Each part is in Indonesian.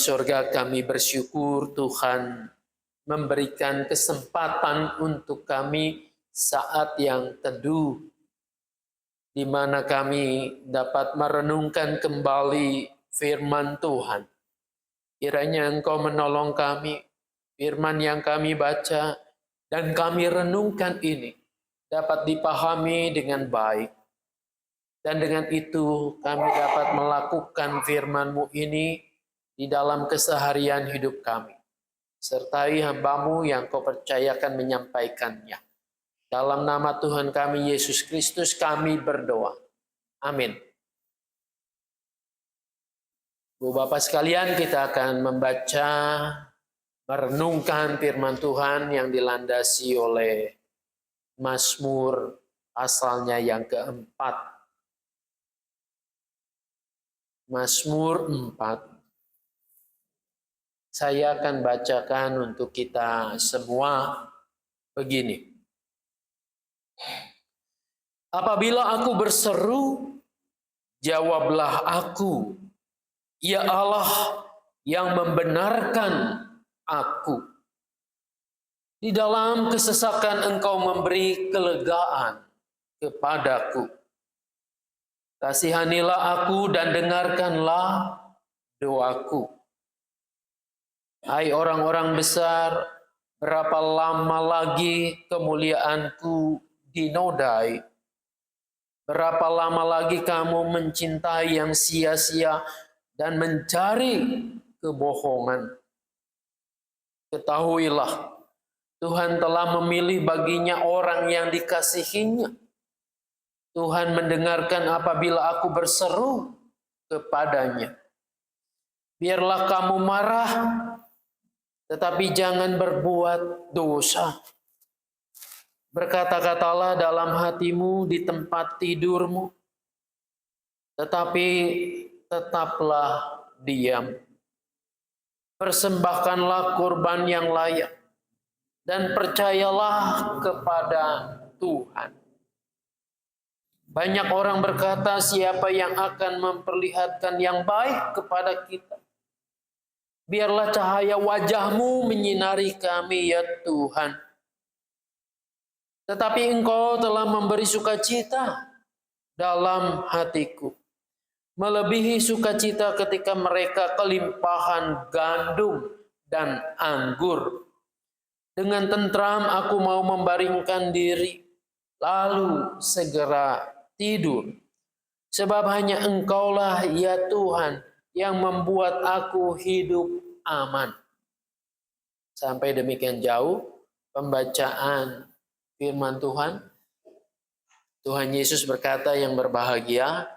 sorga, kami bersyukur Tuhan memberikan kesempatan untuk kami saat yang teduh, di mana kami dapat merenungkan kembali firman Tuhan. Kiranya Engkau menolong kami, firman yang kami baca dan kami renungkan ini dapat dipahami dengan baik. Dan dengan itu kami dapat melakukan firman-Mu ini di dalam keseharian hidup kami. Sertai hamba-Mu yang Kau percayakan menyampaikannya. Dalam nama Tuhan kami Yesus Kristus kami berdoa. Amin. Bu Bapak sekalian, kita akan membaca, merenungkan firman Tuhan yang dilandasi oleh Mazmur pasalnya yang keempat. Mazmur 4. Saya akan bacakan untuk kita semua begini. Apabila aku berseru, jawablah aku, ya Allah yang membenarkan aku. Di dalam kesesakan Engkau memberi kelegaan kepadaku. Kasihanilah aku dan dengarkanlah doaku. Hai orang-orang besar, berapa lama lagi kemuliaanku dinodai? Berapa lama lagi kamu mencintai yang sia-sia dan mencari kebohongan? Ketahuilah, Tuhan telah memilih baginya orang yang dikasihinya. Tuhan mendengarkan apabila aku berseru kepadanya. Biarlah kamu marah, tetapi jangan berbuat dosa. Berkata-katalah dalam hatimu di tempat tidurmu, tetapi tetaplah diam. Persembahkanlah kurban yang layak, dan percayalah kepada Tuhan. Banyak orang berkata, siapa yang akan memperlihatkan yang baik kepada kita? Biarlah cahaya wajah-Mu menyinari kami, ya Tuhan. Tetapi Engkau telah memberi sukacita dalam hatiku, melebihi sukacita ketika mereka kelimpahan gandum dan anggur. Dengan tentram aku mau membaringkan diri, lalu segera tidur. Sebab hanya Engkaulah, ya Tuhan, yang membuat aku hidup aman. Sampai demikian jauh pembacaan firman Tuhan. Tuhan Yesus berkata, yang berbahagia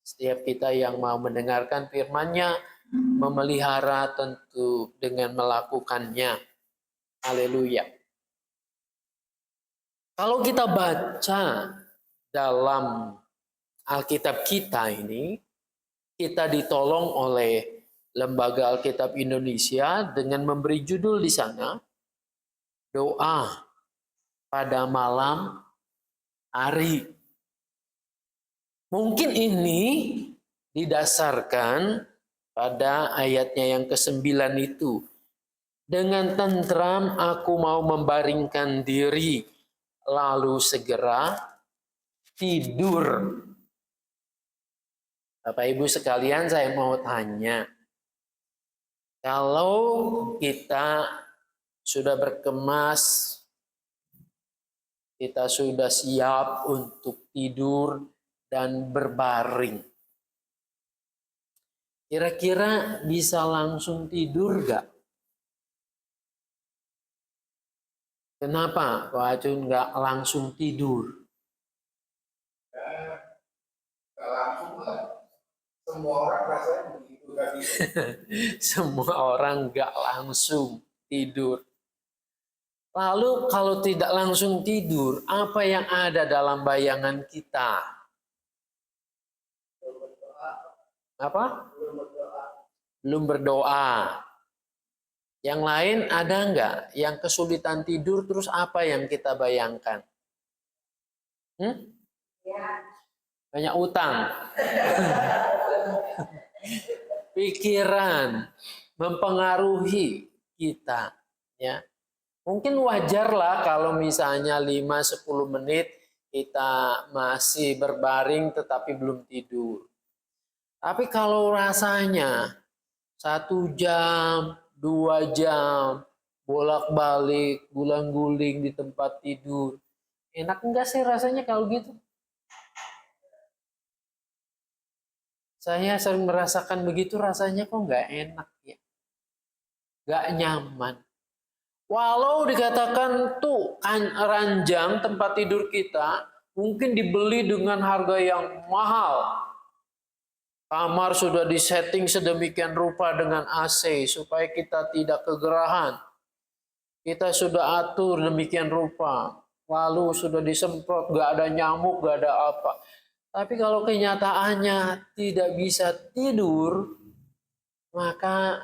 setiap kita yang mau mendengarkan firman-Nya, memelihara tentu dengan melakukannya. Haleluya. Kalau kita baca dalam Alkitab kita ini, kita ditolong oleh Lembaga Alkitab Indonesia dengan memberi judul di sana, Doa pada Malam Hari. Mungkin ini didasarkan pada ayatnya yang ke-9 itu. Dengan tentram aku mau membaringkan diri, lalu segera tidur. Bapak Ibu sekalian, saya mau tanya. Kalau kita sudah berkemas, kita sudah siap untuk tidur dan berbaring, kira-kira bisa langsung tidur gak? Kenapa Pak Acun nggak langsung tidur? Langsung lah. Semua orang rasanya begitu tadi. Semua orang nggak langsung tidur. Lalu kalau tidak langsung tidur, apa yang ada dalam bayangan kita? Apa? Belum berdoa. Yang lain ada nggak yang kesulitan tidur, terus apa yang kita bayangkan? Banyak utang. Pikiran. mempengaruhi kita, ya. Mungkin wajarlah kalau misalnya 5-10 menit kita masih berbaring tetapi belum tidur. Tapi kalau rasanya 1 jam, 2 jam, bolak-balik, gulang-guling di tempat tidur, enak enggak sih rasanya kalau gitu? Saya sering merasakan begitu, rasanya kok nggak enak ya, nggak nyaman. Walau dikatakan tuh ranjang tempat tidur kita mungkin dibeli dengan harga yang mahal. Kamar sudah disetting sedemikian rupa dengan AC supaya kita tidak kegerahan. Kita sudah atur demikian rupa. Lalu sudah disemprot, nggak ada nyamuk, nggak ada apa. Tapi kalau kenyataannya tidak bisa tidur, maka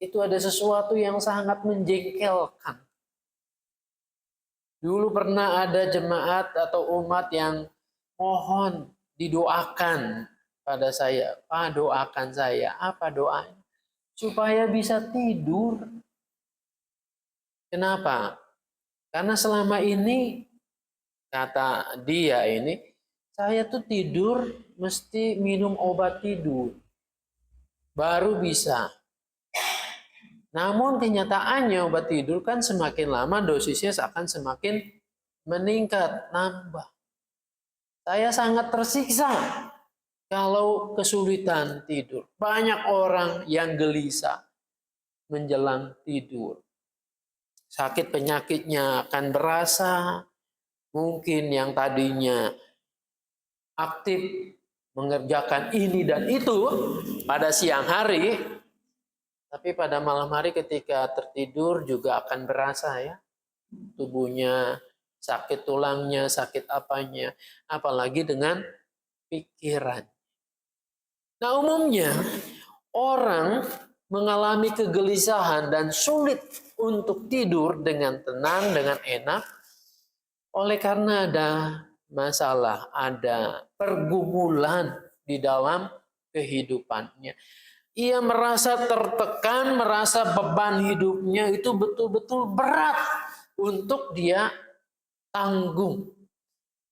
itu ada sesuatu yang sangat menjengkelkan. Dulu pernah ada jemaat atau umat yang mohon didoakan pada saya. Pak, doakan saya. Apa doanya? Supaya bisa tidur. Kenapa? Karena selama ini, kata dia ini, saya tuh tidur mesti minum obat tidur. Baru bisa. Namun kenyataannya obat tidur kan semakin lama dosisnya akan semakin meningkat, nambah. Saya sangat tersiksa kalau kesulitan tidur. Banyak orang yang gelisah menjelang tidur. Sakit penyakitnya akan berasa, mungkin yang tadinya aktif mengerjakan ini dan itu pada siang hari, tapi pada malam hari ketika tertidur juga akan berasa ya. Tubuhnya sakit, tulangnya, sakit apanya. Apalagi dengan pikiran. Nah umumnya orang mengalami kegelisahan dan sulit untuk tidur dengan tenang, dengan enak. Oleh karena ada masalah, ada pergumulan di dalam kehidupannya. Ia merasa tertekan, merasa beban hidupnya itu betul-betul berat untuk dia tanggung.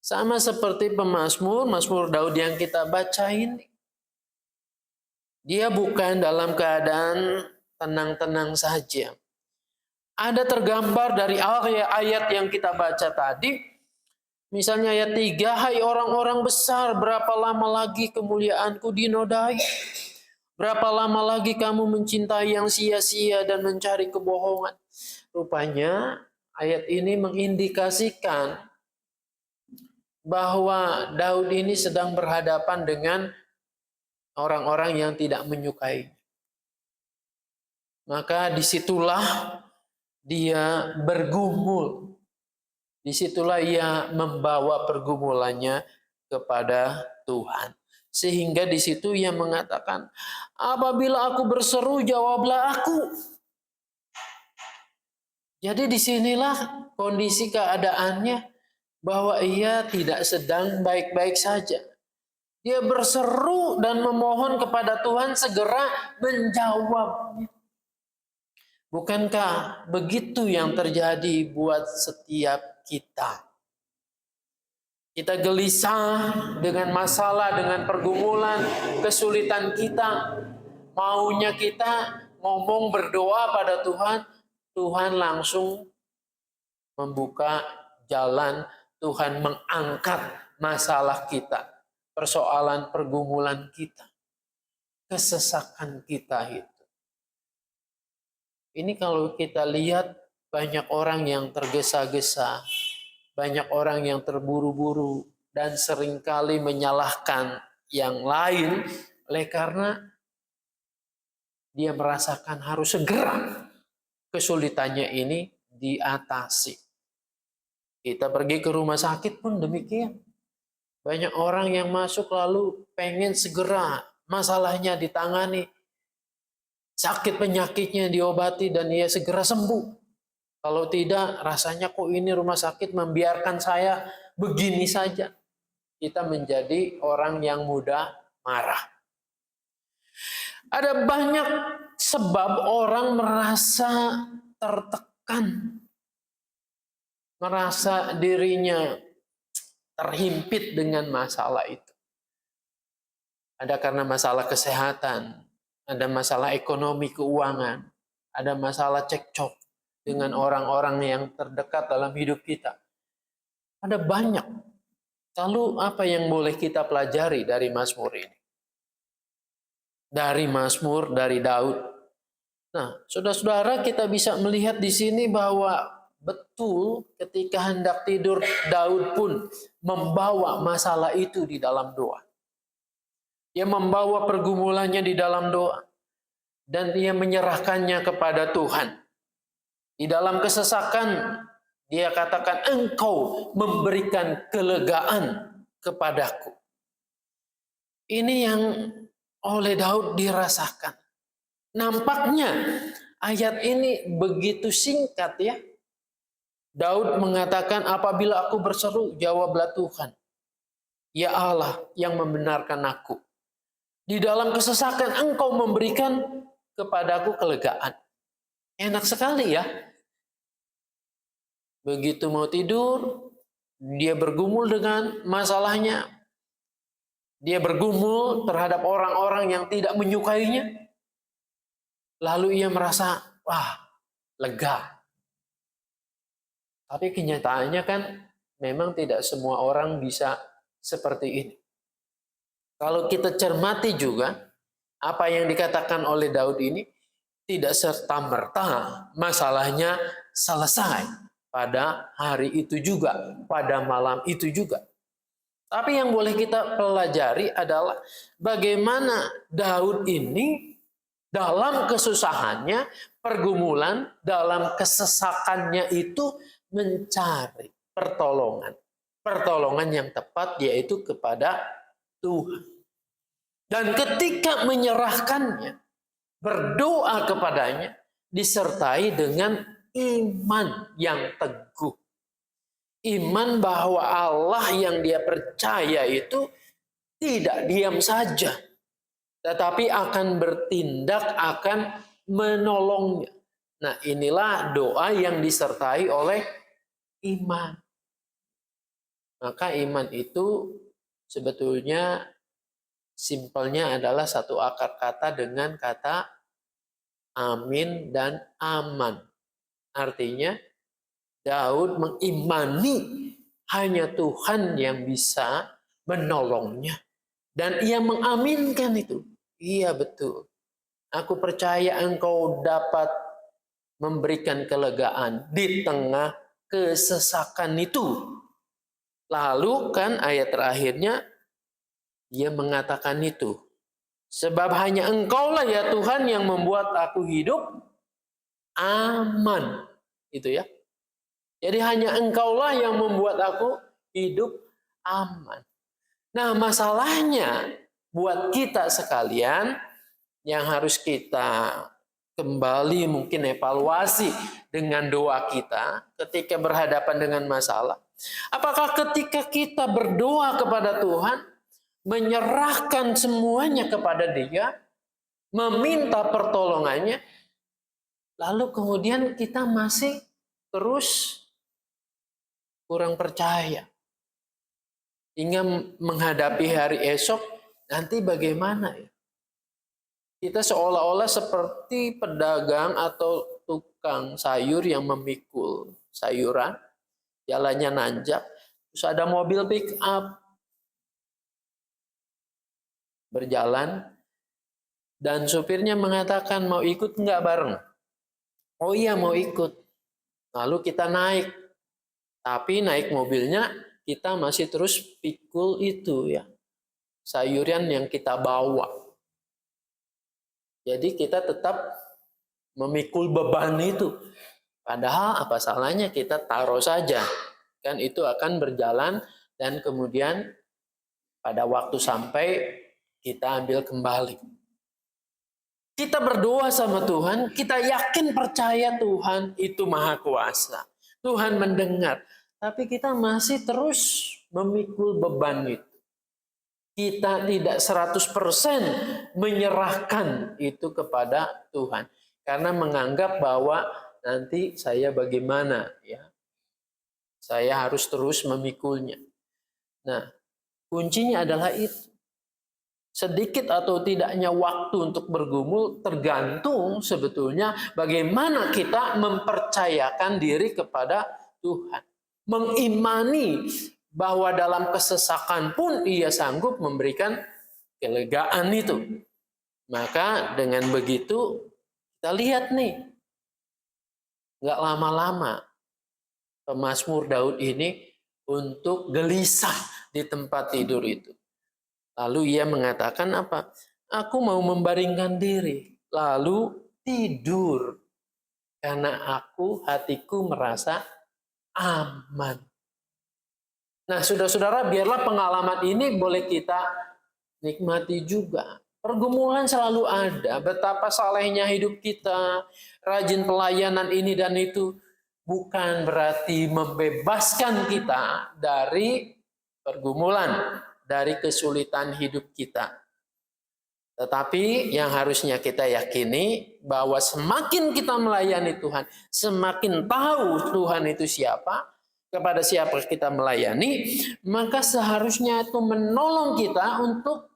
Sama seperti pemazmur, Mazmur Daud yang kita baca ini. Dia bukan dalam keadaan tenang-tenang saja. Ada tergambar dari ayat yang kita baca tadi. Misalnya ayat 3, hai orang-orang besar, berapa lama lagi kemuliaanku dinodai? Berapa lama lagi kamu mencintai yang sia-sia dan mencari kebohongan? Rupanya ayat ini mengindikasikan bahwa Daud ini sedang berhadapan dengan orang-orang yang tidak menyukai. Maka disitulah dia bergumul. Disitulah ia membawa pergumulannya kepada Tuhan. Sehingga di situ ia mengatakan, apabila aku berseru, jawablah aku. Jadi disinilah kondisi keadaannya bahwa ia tidak sedang baik-baik saja. Dia berseru dan memohon kepada Tuhan segera menjawabnya. Bukankah begitu yang terjadi buat setiap kita? Kita gelisah dengan masalah, dengan pergumulan, kesulitan kita. Maunya kita ngomong berdoa pada Tuhan, Tuhan langsung membuka jalan, Tuhan mengangkat masalah kita, persoalan pergumulan kita, kesesakan kita itu. Ini kalau kita lihat banyak orang yang tergesa-gesa, banyak orang yang terburu-buru dan seringkali menyalahkan yang lain oleh karena dia merasakan harus segera kesulitannya ini diatasi. Kita pergi ke rumah sakit pun demikian. Banyak orang yang masuk lalu pengen segera masalahnya ditangani. Sakit penyakitnya diobati dan ia segera sembuh. Kalau tidak, rasanya kok ini rumah sakit membiarkan saya begini saja. Kita menjadi orang yang mudah marah. Ada banyak sebab orang merasa tertekan, merasa dirinya terhimpit dengan masalah itu. Ada karena masalah kesehatan, ada masalah ekonomi keuangan, ada masalah cekcok dengan orang-orang yang terdekat dalam hidup kita. Ada banyak. Lalu apa yang boleh kita pelajari dari Mazmur ini? Dari Mazmur, dari Daud. Nah, saudara-saudara, kita bisa melihat di sini bahwa betul ketika hendak tidur, Daud pun membawa masalah itu di dalam doa. Dia membawa pergumulannya di dalam doa. Dan dia menyerahkannya kepada Tuhan. Di dalam kesesakan, dia katakan, Engkau memberikan kelegaan kepadaku. Ini yang oleh Daud dirasakan. Nampaknya ayat ini begitu singkat ya. Daud mengatakan, apabila aku berseru, jawablah Tuhan. Ya Allah yang membenarkan aku. Di dalam kesesakan Engkau memberikan kepadaku kelegaan. Enak sekali ya. Begitu mau tidur, dia bergumul dengan masalahnya. Dia bergumul terhadap orang-orang yang tidak menyukainya. Lalu ia merasa, wah, lega. Tapi kenyataannya kan memang tidak semua orang bisa seperti ini. Kalau kita cermati juga, apa yang dikatakan oleh Daud ini, tidak serta-merta masalahnya selesai pada hari itu juga, pada malam itu juga. Tapi yang boleh kita pelajari adalah bagaimana Daud ini dalam kesusahannya, pergumulan, dalam kesesakannya itu mencari pertolongan. Pertolongan yang tepat yaitu kepada Tuhan. Dan ketika menyerahkannya, berdoa kepadanya, disertai dengan iman yang teguh. Iman bahwa Allah yang dia percaya itu tidak diam saja, tetapi akan bertindak, akan menolongnya. Nah, inilah doa yang disertai oleh iman. Maka iman itu sebetulnya simpelnya adalah satu akar kata dengan kata amin dan aman. Artinya Daud mengimani hanya Tuhan yang bisa menolongnya. Dan ia mengaminkan itu. Iya betul. Aku percaya Engkau dapat memberikan kelegaan di tengah kesesakan itu. Lalu kan ayat terakhirnya dia mengatakan itu. Sebab hanya Engkaulah ya Tuhan yang membuat aku hidup aman. Itu ya. Jadi hanya Engkaulah yang membuat aku hidup aman. Nah, masalahnya buat kita sekalian yang harus kita kembali mungkin evaluasi dengan doa kita ketika berhadapan dengan masalah. Apakah ketika kita berdoa kepada Tuhan, menyerahkan semuanya kepada Dia, meminta pertolongannya, lalu kemudian kita masih terus kurang percaya. Hingga menghadapi hari esok, nanti bagaimana ya? Kita seolah-olah seperti pedagang atau tukang sayur yang memikul sayuran, jalannya nanjak, terus ada mobil pick up berjalan, dan supirnya mengatakan mau ikut nggak bareng? Oh iya mau ikut. Lalu kita naik, tapi naik mobilnya kita masih terus pikul itu ya, sayuran yang kita bawa. Jadi kita tetap memikul beban itu. Padahal apa salahnya kita taruh saja. Kan itu akan berjalan dan kemudian pada waktu sampai kita ambil kembali. Kita berdoa sama Tuhan, kita yakin percaya Tuhan itu Maha Kuasa. Tuhan mendengar. Tapi kita masih terus memikul beban itu. Kita tidak 100% menyerahkan itu kepada Tuhan. Karena menganggap bahwa nanti saya bagaimana, ya. Saya harus terus memikulnya. Nah, kuncinya adalah itu. Sedikit atau tidaknya waktu untuk bergumul tergantung sebetulnya bagaimana kita mempercayakan diri kepada Tuhan. Mengimani bahwa dalam kesesakan pun ia sanggup memberikan kelegaan itu. Maka dengan begitu kita lihat nih, nggak lama-lama pemazmur Daud ini untuk gelisah di tempat tidur itu. Lalu ia mengatakan apa? Aku mau membaringkan diri, lalu tidur. Karena hatiku merasa aman. Nah, saudara-saudara, biarlah pengalaman ini boleh kita nikmati juga. Pergumulan selalu ada. Betapa salehnya hidup kita, rajin pelayanan ini dan itu. Bukan berarti membebaskan kita dari pergumulan, dari kesulitan hidup kita. Tetapi yang harusnya kita yakini bahwa semakin kita melayani Tuhan, semakin tahu Tuhan itu siapa, kepada siapa kita melayani, maka seharusnya itu menolong kita untuk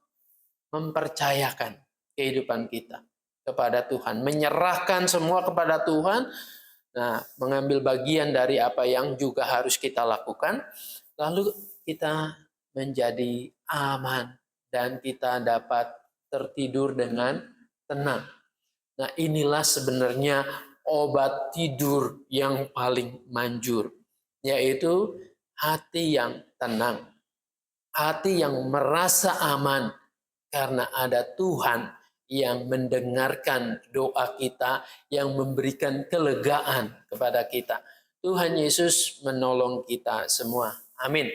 mempercayakan kehidupan kita kepada Tuhan, menyerahkan semua kepada Tuhan. Nah, mengambil bagian dari apa yang juga harus kita lakukan, lalu kita menjadi aman dan kita dapat tertidur dengan tenang. Nah, inilah sebenarnya obat tidur yang paling manjur, yaitu hati yang tenang, hati yang merasa aman karena ada Tuhan yang mendengarkan doa kita, yang memberikan kelegaan kepada kita. Tuhan Yesus menolong kita semua. Amin.